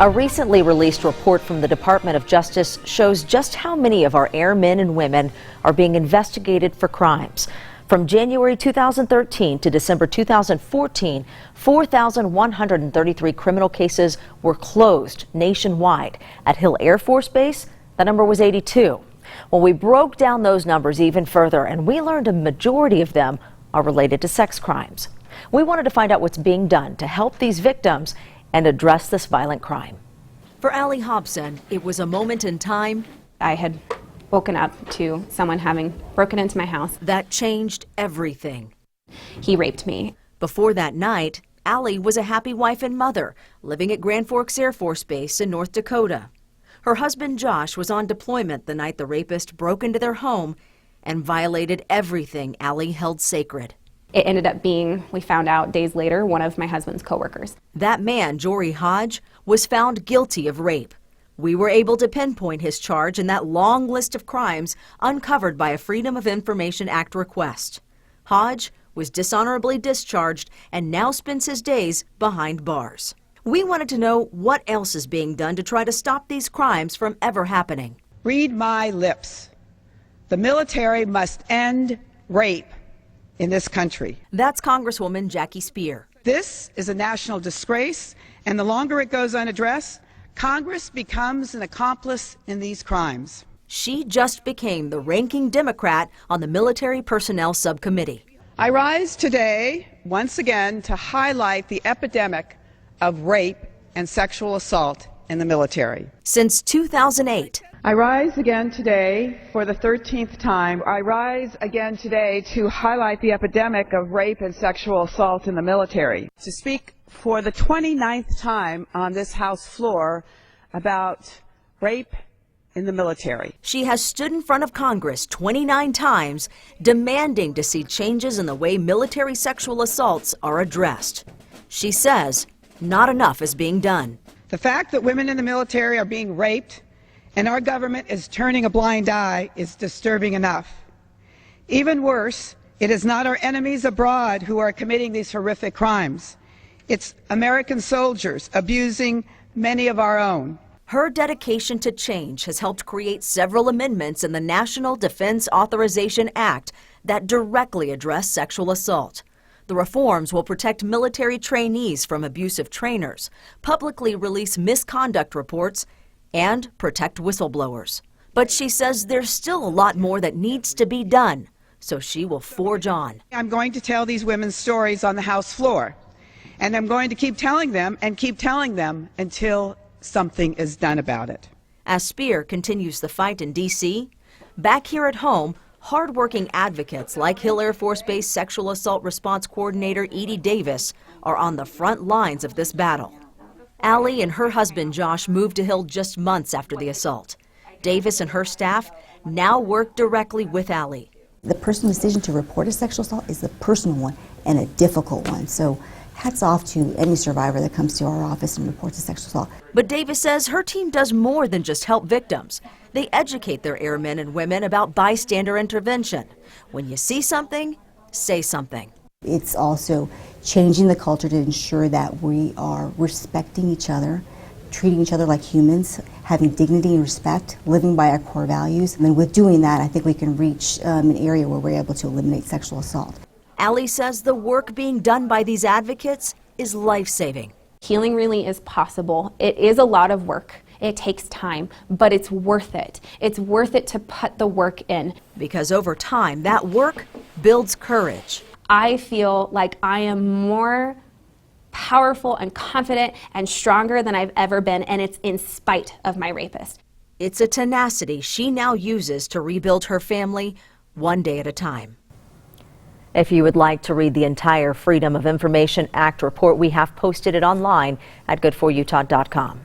A recently released report from the Department of Justice shows just how many of our airmen and women are being investigated for crimes. From January 2013 to December 2014, 4,133 criminal cases were closed nationwide. At Hill Air Force Base, the number was 82. Well, we broke down those numbers even further, and we learned a majority of them are related to sex crimes. We wanted to find out what's being done to help these victims and address this violent crime. For Allie Hobson, it was a moment in time. I had woken up to someone having broken into my house. That changed everything. He raped me. Before that night, Allie was a happy wife and mother, living at Grand Forks Air Force Base in North Dakota. Her husband Josh was on deployment the night the rapist broke into their home and violated everything Allie held sacred. It ended up being, we found out days later, one of my husband's coworkers. That man, Jory Hodge, was found guilty of rape. We were able to pinpoint his charge in that long list of crimes uncovered by a Freedom of Information Act request. Hodge was dishonorably discharged and now spends his days behind bars. We wanted to know what else is being done to try to stop these crimes from ever happening. Read my lips. The military must end rape in this country. That's Congresswoman Jackie Speier. This is a national disgrace, and the longer it goes unaddressed, Congress becomes an accomplice in these crimes. She just became the ranking Democrat on the Military Personnel Subcommittee. I rise today once again to highlight the epidemic of rape and sexual assault in the military. Since 2008, I rise again today for the 13th time. I rise again today to highlight the epidemic of rape and sexual assault in the military. To speak for the 29th time on this House floor about rape in the military. She has stood in front of Congress 29 times demanding to see changes in the way military sexual assaults are addressed. She says not enough is being done. The fact that women in the military are being raped and our government is turning a blind eye is disturbing enough. Even worse, it is not our enemies abroad who are committing these horrific crimes. It's American soldiers abusing many of our own. Her dedication to change has helped create several amendments in the National Defense Authorization Act that directly address sexual assault. The reforms will protect military trainees from abusive trainers, publicly release misconduct reports, and protect whistleblowers. But she says there's still a lot more that needs to be done, so she will forge on. I'm going to tell these women's stories on the House floor, and I'm going to keep telling them until something is done about it. As Speier continues the fight in D.C., back here at home, hardworking advocates like Hill Air Force Base Sexual Assault Response Coordinator Edie Davis are on the front lines of this battle. Allie and her husband Josh moved to Hill just months after the assault. Davis and her staff now work directly with Allie. The personal decision to report a sexual assault is a personal one and a difficult one. So hats off to any survivor that comes to our office and reports a sexual assault. But Davis says her team does more than just help victims. They educate their airmen and women about bystander intervention. When you see something, say something. It's also changing the culture to ensure that we are respecting each other, treating each other like humans, having dignity and respect, living by our core values. And then with doing that, I think we can reach an area where we're able to eliminate sexual assault. Allie says the work being done by these advocates is life-saving. Healing really is possible. It is a lot of work. It takes time, but it's worth it. It's worth it to put the work in. Because over time, that work builds courage. I feel like I am more powerful and confident and stronger than I've ever been, and it's in spite of my rapist. It's a tenacity she now uses to rebuild her family one day at a time. If you would like to read the entire Freedom of Information Act report, we have posted it online at goodforutah.com.